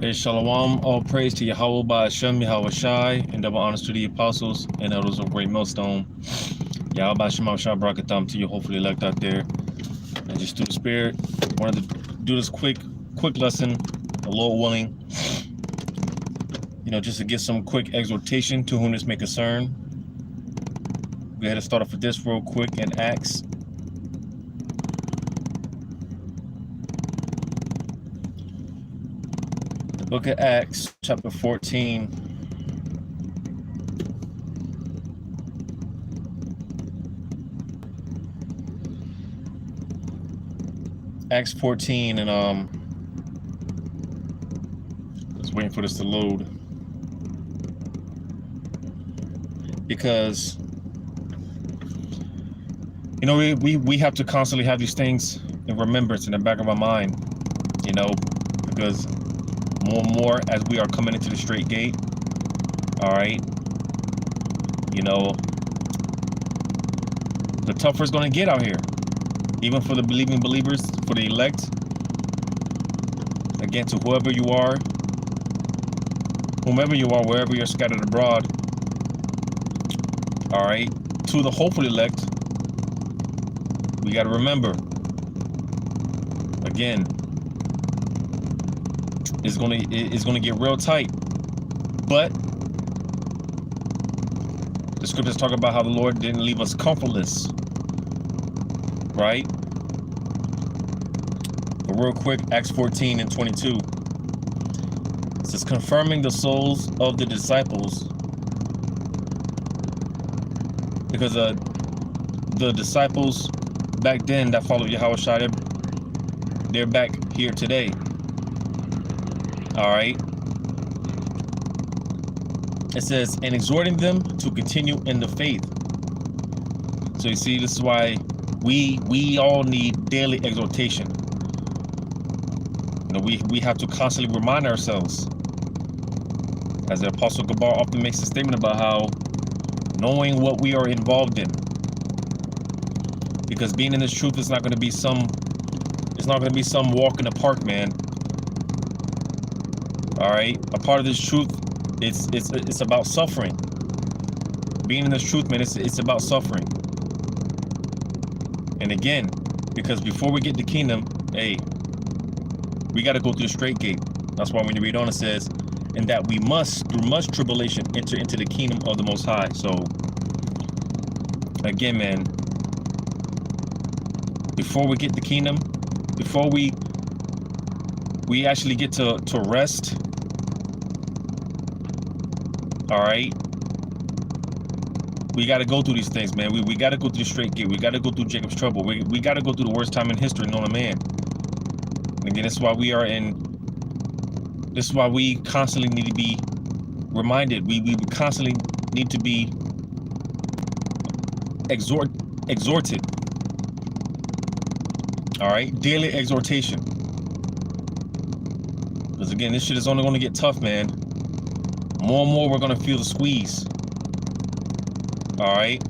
Hey, Shalom, all praise to Yahweh by Hashem, Yahweh Shai, and double honors to the apostles and elders of Great Millstone. Yahweh by Hashem, Yahweh Shai, Barakatam to you, hopefully elect out there. And just through the Spirit, wanted to do this quick lesson, the Lord willing, just to get some quick exhortation to whom this may concern. Go ahead and start off with this real quick in Acts. The book of Acts, chapter 14. Acts 14, and just waiting for this to load, because we have to constantly have these things in remembrance in the back of our mind, because more and more as we are coming into the straight gate, all right, the tougher it's going to get out here, even for the believing believers, for the elect. Again, to whoever you are, whomever you are, wherever you're scattered abroad, all right, to the hopeful elect, we got to remember, again, it's gonna get real tight. But the scriptures talk about how the Lord didn't leave us comfortless, right? But real quick, Acts 14 and 22. It says, confirming the souls of the disciples, because the disciples back then that followed Yahweh Shai, they're back here today. All right. It says, and exhorting them to continue in the faith. So you see, this is why we all need daily exhortation. We have to constantly remind ourselves, as the Apostle Gabar often makes a statement about how knowing what we are involved in, because being in this truth is not going to be some walk in the park, man. All right, a part of this truth, it's about suffering. Being in this truth, man, it's about suffering. And again, because before we get the kingdom, hey, we got to go through the straight gate. That's why when you read on, it says, and that we must, through much tribulation, enter into the kingdom of the Most High. So again, man, before we get the kingdom, before we actually get to rest, all right, we got to go through these things, man. We got to go through the straight gate. We got to go through Jacob's trouble. We got to go through the worst time in history known to man. And again, this is why we constantly need to be reminded. We constantly need to be exhorted. All right, daily exhortation. Because again, this shit is only going to get tough, man. More and more, we're going to feel the squeeze. All right.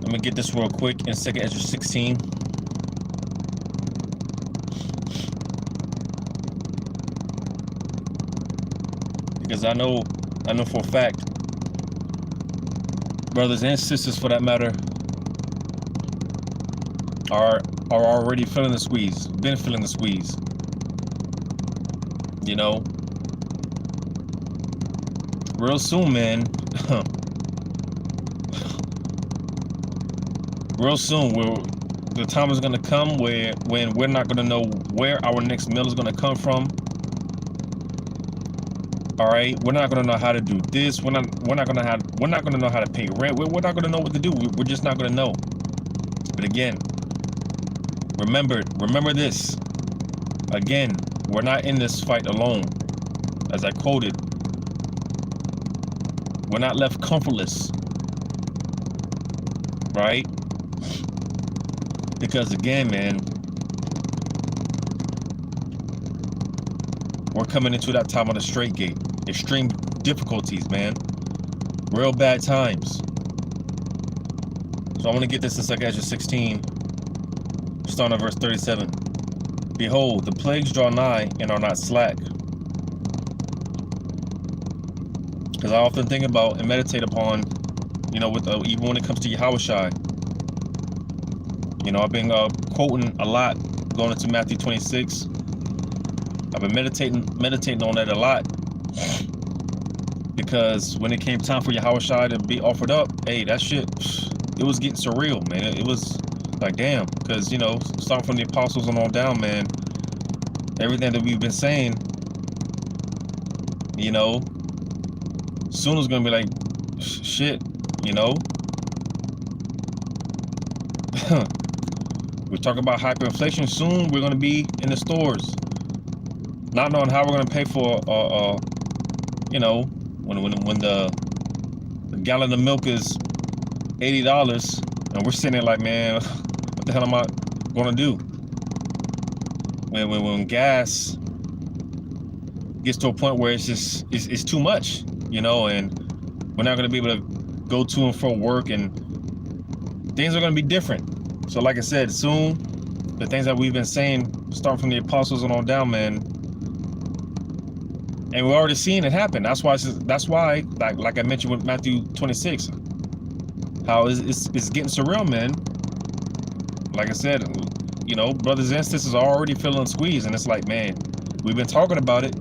Let me get this real quick in 2nd Ezra 16. Because I know for a fact, brothers and sisters for that matter, are already feeling the squeeze, been feeling the squeeze. Real soon, man. Real soon, the time is gonna come when we're not gonna know where our next meal is gonna come from. All right, we're not gonna know how to do this. We're not gonna know how to pay rent. We're not gonna know what to do. We're just not gonna know. But again, remember this. Again, we're not in this fight alone. As I quoted, we're not left comfortless, right? Because again, man, we're coming into that time on the straight gate. Extreme difficulties, man. Real bad times. So I want to get this in 2nd Ezra 16, starting at verse 37. Behold, the plagues draw nigh and are not slack. Because I often think about and meditate upon, you know, with even when it comes to Yahushua. You know, I've been quoting a lot going into Matthew 26. I've been meditating on that a lot. Because when it came time for Yahushua to be offered up, hey, that shit, it was getting surreal, man. It was like, damn. Because, you know, starting from the apostles and on down, man, everything that we've been saying, you know, soon it's going to be like, shit, you know. We talk about hyperinflation. Soon we're going to be in the stores. Not knowing how we're going to pay for, you know, when the gallon of milk is $80 and we're sitting there like, man, what the hell am I going to do? When gas gets to a point where it's just, it's too much, you know, and we're not going to be able to go to and fro work, and things are going to be different. So like I said, soon, the things that we've been saying, starting from the apostles and on down, man, and we're already seeing it happen. That's why, like I mentioned with Matthew 26, how it's getting surreal, man. Like I said, you know, brothers and sisters are already feeling squeezed, and it's like, man, we've been talking about it.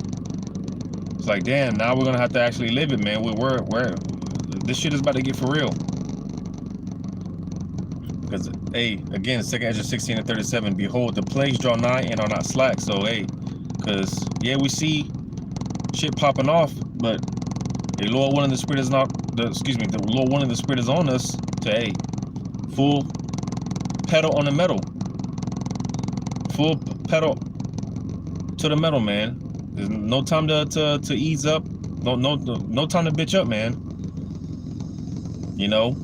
It's like, damn, now we're gonna have to actually live it, man. We're this shit is about to get for real. Because, hey, again, 2 Ezra 16:37, behold, the plagues draw nigh and are not slack. So, hey, because, yeah, we see shit popping off, but the Lord willing, the Spirit is not, the Lord willing, the Spirit is on us to, hey, full pedal on the metal. Full pedal to the metal, man. There's no time to ease up. No time to bitch up, man. You know.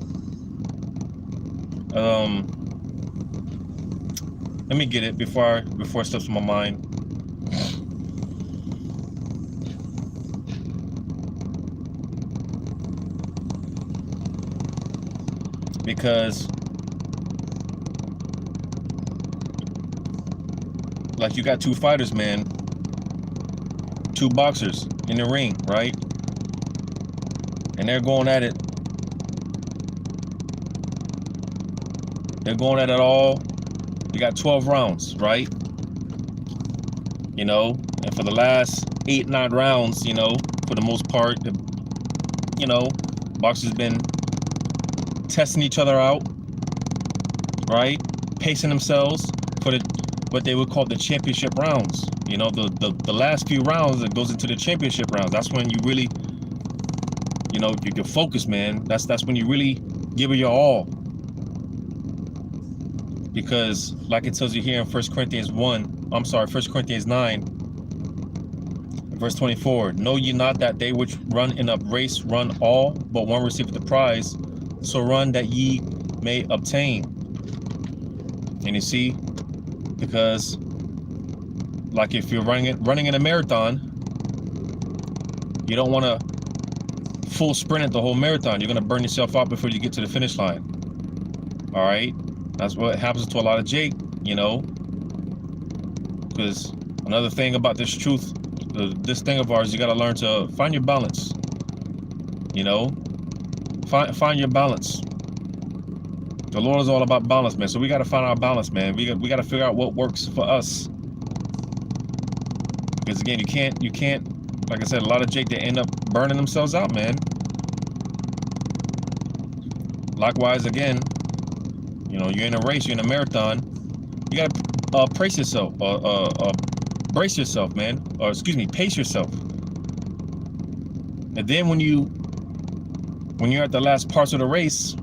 Let me get it before it slips my mind. Because, like, you got two fighters, man. Two boxers in the ring, right? And they're going at it. They're going at it all. You got 12 rounds, right? You know, and for the last 8-9 rounds, you know, for the most part, you know, boxers been testing each other out, right? Pacing themselves for what they would call the championship rounds. You know, the last few rounds that goes into the championship rounds. That's when you really, you know, you can focus, man. That's when you really give it your all. Because, like it tells you here in 1 Corinthians 9, verse 24, know ye not that they which run in a race run all, but one receiveth the prize? So run that ye may obtain. And you see, because, like, if you're running in a marathon, you don't want to full sprint it the whole marathon. You're going to burn yourself out before you get to the finish line. All right? That's what happens to a lot of Jake, you know. Because another thing about this truth, this thing of ours, you got to learn to find your balance. You know, find your balance. The Lord is all about balance, man. So we got to find our balance, man. We got to figure out what works for us. Because again, you can't, like I said, a lot of Jake, they end up burning themselves out, man. Likewise, again, you know, you're in a race, you're in a marathon, you gotta brace yourself, brace yourself, man, or excuse me, pace yourself. And then when you're at the last parts of the race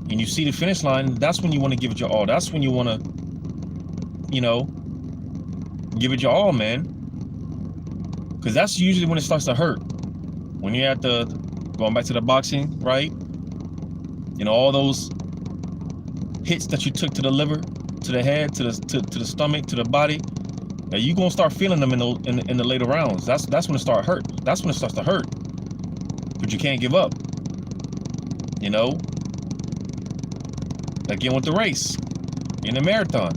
and you see the finish line, that's when you want to give it your all. That's when you want to, you know, give it your all, man. Because that's usually when it starts to hurt. When you're at going back to the boxing, right? You know, all those hits that you took to the liver, to the head, to the stomach, to the body, now you're gonna start feeling them in the later rounds. That's when it starts hurt. That's when it starts to hurt. But you can't give up. You know. Again with the race, in the marathon,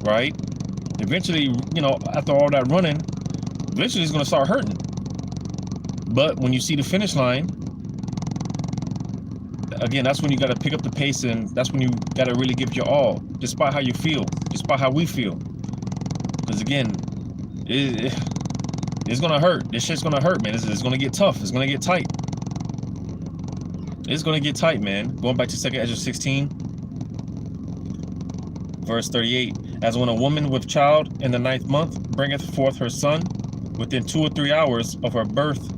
right? Eventually, you know, after all that running, eventually it's going to start hurting. But when you see the finish line, again, that's when you got to pick up the pace, and that's when you got to really give your all, despite how you feel, despite how we feel. Because again, it's going to hurt. This shit's going to hurt, man. It's going to get tough. It's going to get tight. It's going to get tight, man. Going back to 2 Ezra 16, verse 38. As when a woman with child in the 9th month bringeth forth her son, within 2 or 3 hours of her birth,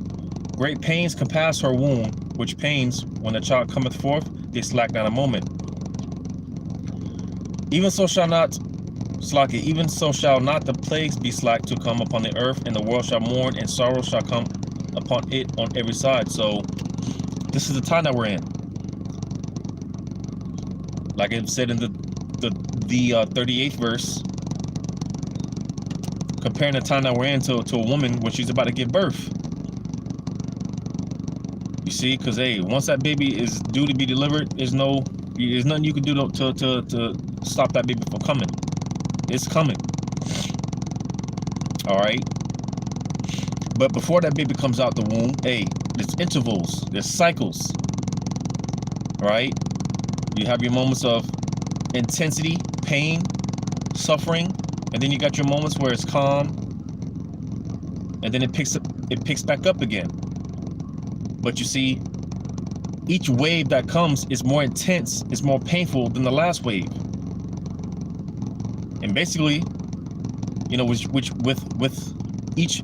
great pains compass her womb, which pains, when the child cometh forth, they slack not a moment. Even so shall not the plagues be slack to come upon the earth, and the world shall mourn, and sorrow shall come upon it on every side. So this is the time that we're in. Like it said in the 38th verse, comparing the time that we're in to a woman when she's about to give birth. You see, because hey, once that baby is due to be delivered, there's nothing you can do to stop that baby from coming. It's coming. All right. But before that baby comes out the womb, hey, there's intervals, there's cycles. Right? You have your moments of intensity, pain, suffering, and then you got your moments where it's calm, and then it picks back up again. But you see, each wave that comes is more intense, it's more painful than the last wave. And basically, you know, which with each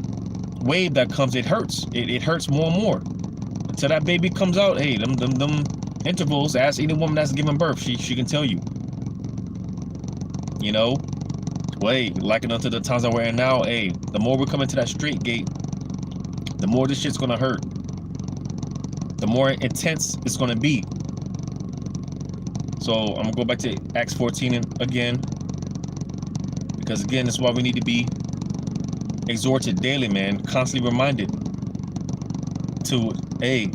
wave that comes, it hurts. It hurts more and more until that baby comes out. Hey, them intervals. Ask any woman that's giving birth, she can tell you. You know, wait, liken unto the times that we're in now. Hey, the more we're coming to that straight gate, the more this shit's gonna hurt. The more intense it's gonna be. So I'm gonna go back to Acts 14 again, because again, that's why we need to be exhorted daily, man. Constantly reminded to, hey,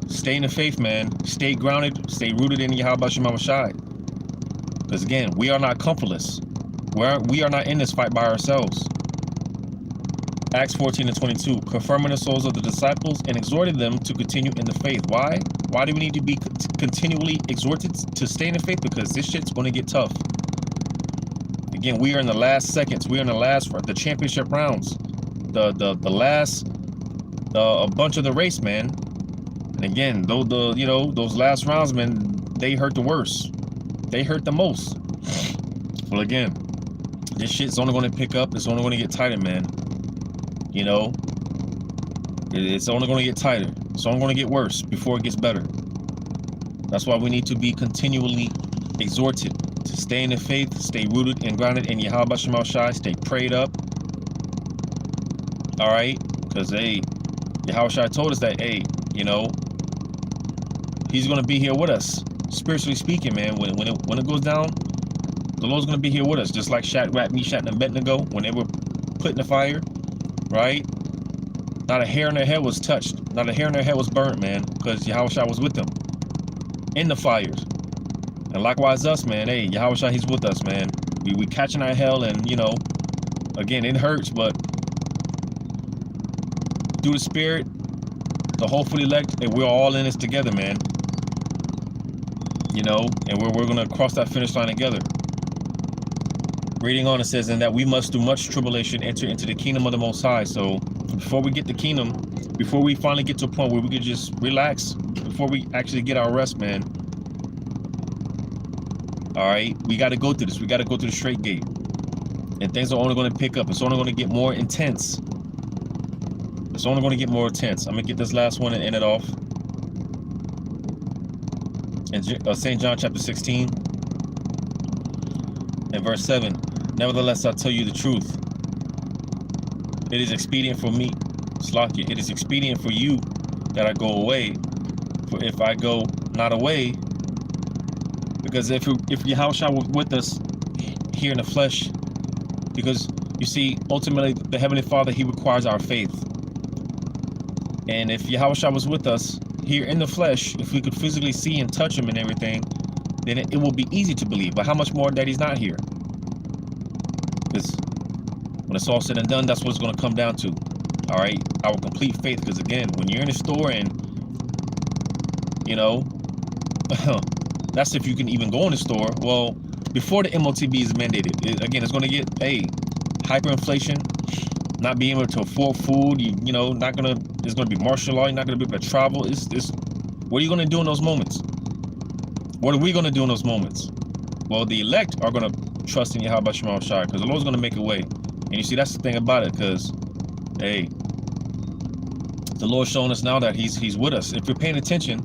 stay in the faith, man. Stay grounded, stay rooted in Yahweh Shema Shai. Because again, we are not comfortless. We are not in this fight by ourselves. Acts 14:22, confirming the souls of the disciples and exhorted them to continue in the faith. Why? Why do we need to be continually exhorted to stay in the faith? Because this shit's going to get tough. Again, we are in the last seconds. We are in the championship rounds. The last a bunch of the race, man. And again, those last rounds, man, they hurt the worst. They hurt the most. Well, again, this shit's only going to pick up. It's only going to get tighter, man. You know, it's only going to get tighter. It's only going to get worse before it gets better. That's why we need to be continually exhorted to stay in the faith, stay rooted and grounded in Yahweh Shema Shai, stay prayed up. All right, because hey, Yahweh Shai told us that, hey, you know, He's going to be here with us, spiritually speaking, man. When it goes down, the Lord's going to be here with us, just like Shadrach, Meshach, and Abednego when they were put in the fire. Right? Not a hair on their head was touched. Not a hair on their head was burnt, man, because Yahweh was with them in the fires. And likewise us, man. Hey, Yahweh, He's with us, man. We catching our hell, and you know, again, it hurts, but through the Spirit, the hopeful elect, and we're all in this together, man. You know, and we're gonna cross that finish line together. Reading on, it says, and that we must through much tribulation enter into the kingdom of the Most High. So before we get the kingdom, before we finally get to a point where we can just relax, before we actually get our rest, man. All right, we got to go through this. We got to go through the straight gate, and things are only going to pick up. It's only going to get more intense. It's only going to get more intense. I'm gonna get this last one and end it off. In St. John chapter 16 and verse 7. Nevertheless, I tell you the truth. It is expedient for me, Slakia, it is expedient for you that I go away. For if I go not away, because if Yahushua was with us here in the flesh, because you see, ultimately, the Heavenly Father, He requires our faith. And if Yahushua was with us here in the flesh, if we could physically see and touch Him and everything, then it will be easy to believe. But how much more that He's not here? Because When it's all said and done, that's what it's going to come down to. All right, our complete faith. Because again, when you're in a store and, you know, that's if you can even go in the store. Well, before the MOTB is mandated, again, it's going to get hyperinflation, not being able to afford food. You know, not gonna. There's going to be martial law. You're not going to be able to travel. What are you going to do in those moments? What are we going to do in those moments? Well, the elect are going to trust in Yahweh Shema Shai, because the Lord's going to make a way. And you see, that's the thing about it, because, hey, the Lord's showing us now that He's with us. If you're paying attention,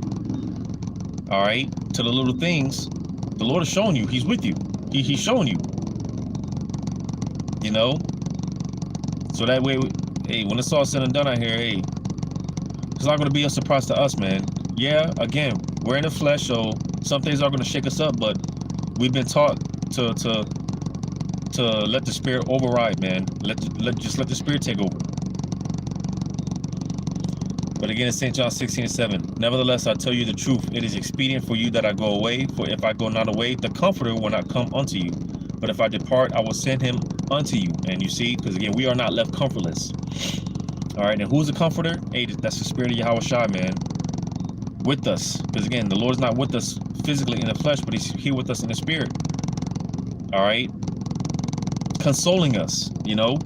all right, to the little things, the Lord is showing you He's with you. He's showing you. You know? So that way, hey, when it's all said and done out here, hey, it's not going to be a surprise to us, man. Yeah, again, we're in the flesh, so some things are going to shake us up, but we've been taught to let the Spirit override, man. Just let the Spirit take over. But again, in St. John 16:7, nevertheless, I tell you the truth. It is expedient for you that I go away. For if I go not away, the Comforter will not come unto you. But if I depart, I will send him unto you. And you see, because again, we are not left comfortless. All right, and who's the Comforter? Hey, that's the Spirit of Yahweh Shai, man. With us. Because again, the Lord's not with us physically in the flesh, but He's here with us in the Spirit. All right? Consoling us, you know?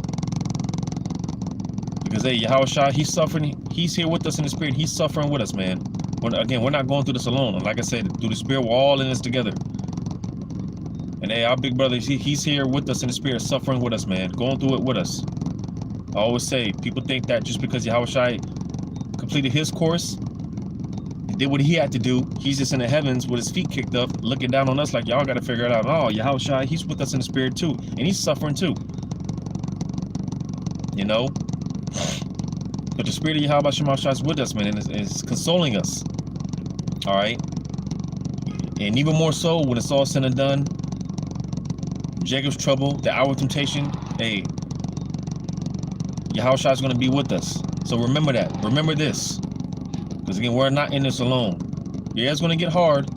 Because, hey, Yahweh Shai, He's suffering. He's here with us in the Spirit. He's suffering with us, man. Again, we're not going through this alone. Like I said, through the Spirit, we're all in this together. And, hey, our big brother, he's here with us in the Spirit, suffering with us, man. Going through it with us. I always say, people think that just because Yahweh Shai completed His course, did what He had to do, He's just in the heavens with His feet kicked up, looking down on us like, y'all got to figure it out. Oh, Yahweh Shai, He's with us in the Spirit too. And He's suffering too. You know? But the Spirit of Yahweh Shema Shai is with us, man, and is consoling us. All right? And even more so, when it's all said and done, Jacob's trouble, the hour of temptation, hey, Yahweh Shai is going to be with us. So remember that. Remember this. Because again, we're not in this alone. Yeah, it's going to get hard.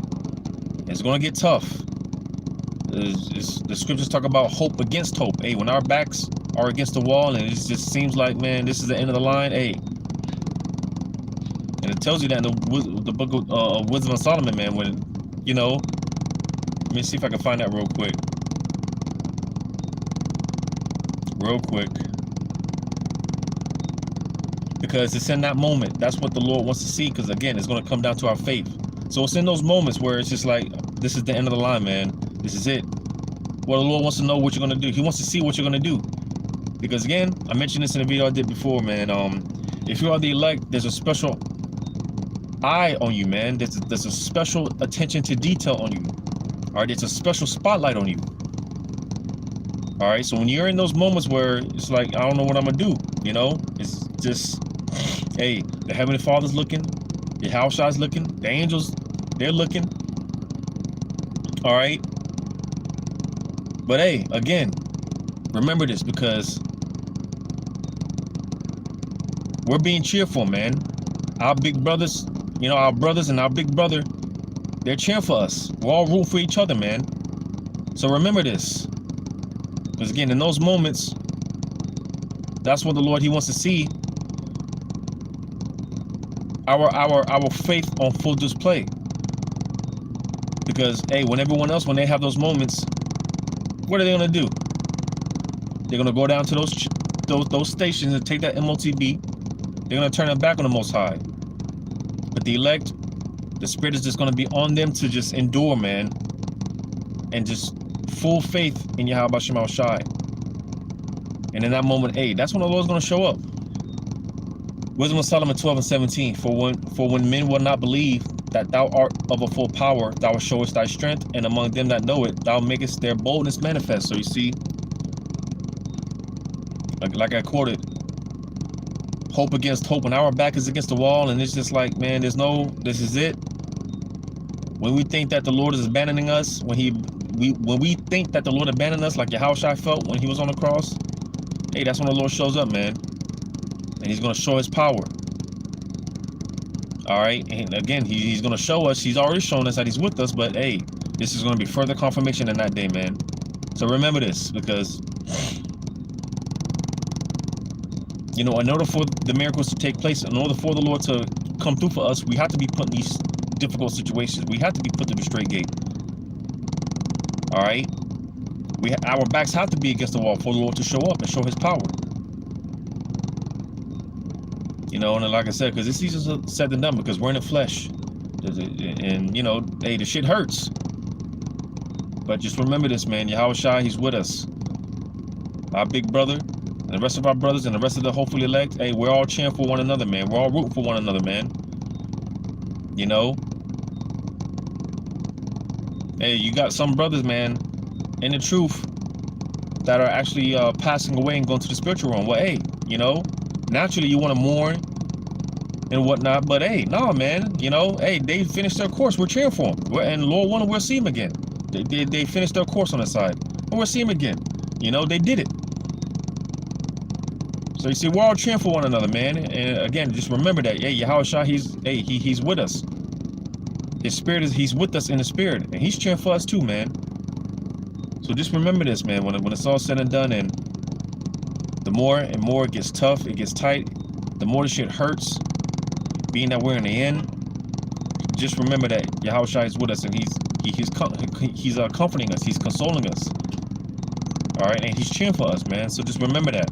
It's going to get tough. The scriptures talk about hope against hope. Hey, when our backs are against the wall and it just seems like, man, this is the end of the line, hey. And it tells you that in the book of Wisdom of Solomon, man, when, you know, let me see if I can find that real quick. Because it's in that moment. That's what the Lord wants to see. Because again, it's going to come down to our faith. So it's in those moments where it's just like, this is the end of the line, man. This is it. Well, the Lord wants to know what you're going to do. He wants to see what you're going to do. Because again, I mentioned this in a video I did before, man. If you are the elect, there's a special eye on you, man. There's a special attention to detail on you. All right, there's a special spotlight on you. All right, so when you're in those moments where it's like, I don't know what I'm going to do, you know, it's just, hey, the Heavenly Father's looking, the Yahweh Shai's looking, the angels, they're looking. All right. But hey, again, remember this, because we're being cheerful, man. Our big brothers, you know, our brothers and our big brother, they're cheering for us. We're all rooting for each other, man. So remember this. Because again, in those moments, that's what the Lord, He wants to see. Our faith on full display. Because, hey, when everyone else, when they have those moments, what are they going to do? They're going to go down to those stations and take that MOTB. They're going to turn their back on the Most High. But the elect, the Spirit is just going to be on them to just endure, man. And just full faith in Yahweh Shema Shai. And in that moment, hey, that's when the Lord's going to show up. Wisdom of Solomon 12:17. For when men will not believe that thou art of a full power, thou showest thy strength, and among them that know it, thou makest their boldness manifest. So you see, like I quoted, hope against hope. When our back is against the wall, and it's just like, man, this is it. When we think that the Lord is abandoning us, when we think that the Lord abandoned us, like Yahweh Shai felt when He was on the cross, hey, that's when the Lord shows up, man. And He's going to show His power. All right. And again, He's going to show us. He's already shown us that He's with us. But hey, this is going to be further confirmation in that day, man. So remember this, because You know, in order for the miracles to take place, in order for the Lord to come through for us, we have to be put in these difficult situations. We have to be put through the straight gate. All right? Our backs have to be against the wall for the Lord to show up and show his power. You know, and like I said, because it's easier said than done because we're in the flesh. And, you know, hey, the shit hurts. But just remember this, man. Yahweh Shai, he's with us. Our big brother, and the rest of our brothers, and the rest of the hopefully elect, hey, we're all cheering for one another, man. We're all rooting for one another, man. You know? Hey, you got some brothers, man, in the truth that are actually passing away and going to the spiritual realm. Well, hey, you know, naturally you want to mourn and whatnot, but hey, nah, man, you know, hey, they finished their course. We're cheering for them. And Lord willing, we'll see them again. They finished their course on the side, and we'll see them again. You know, they did it. So you see, we're all cheering for one another, man. And again, just remember that, hey, Yahweh Shai, he's with us. His spirit he's with us in the spirit, and he's cheering for us too, man. So just remember this, man. When it's all said and done, and the more and more it gets tough, it gets tight, the more the shit hurts. Being that we're in the end, just remember that Yahweh Shai is with us, and he's comforting us, he's consoling us. All right, and he's cheering for us, man. So just remember that.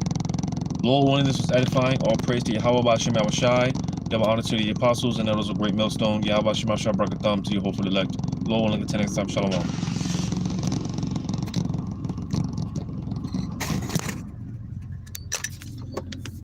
Lord willing, this was edifying. All praise to Yahweh Bashem Yahweh Shai. Double honor to the apostles and elders of great millstone. Yahweh Bashem Yahweh Shai Brakatham to your hopeful elect. Lord willing, until next time. Shalom.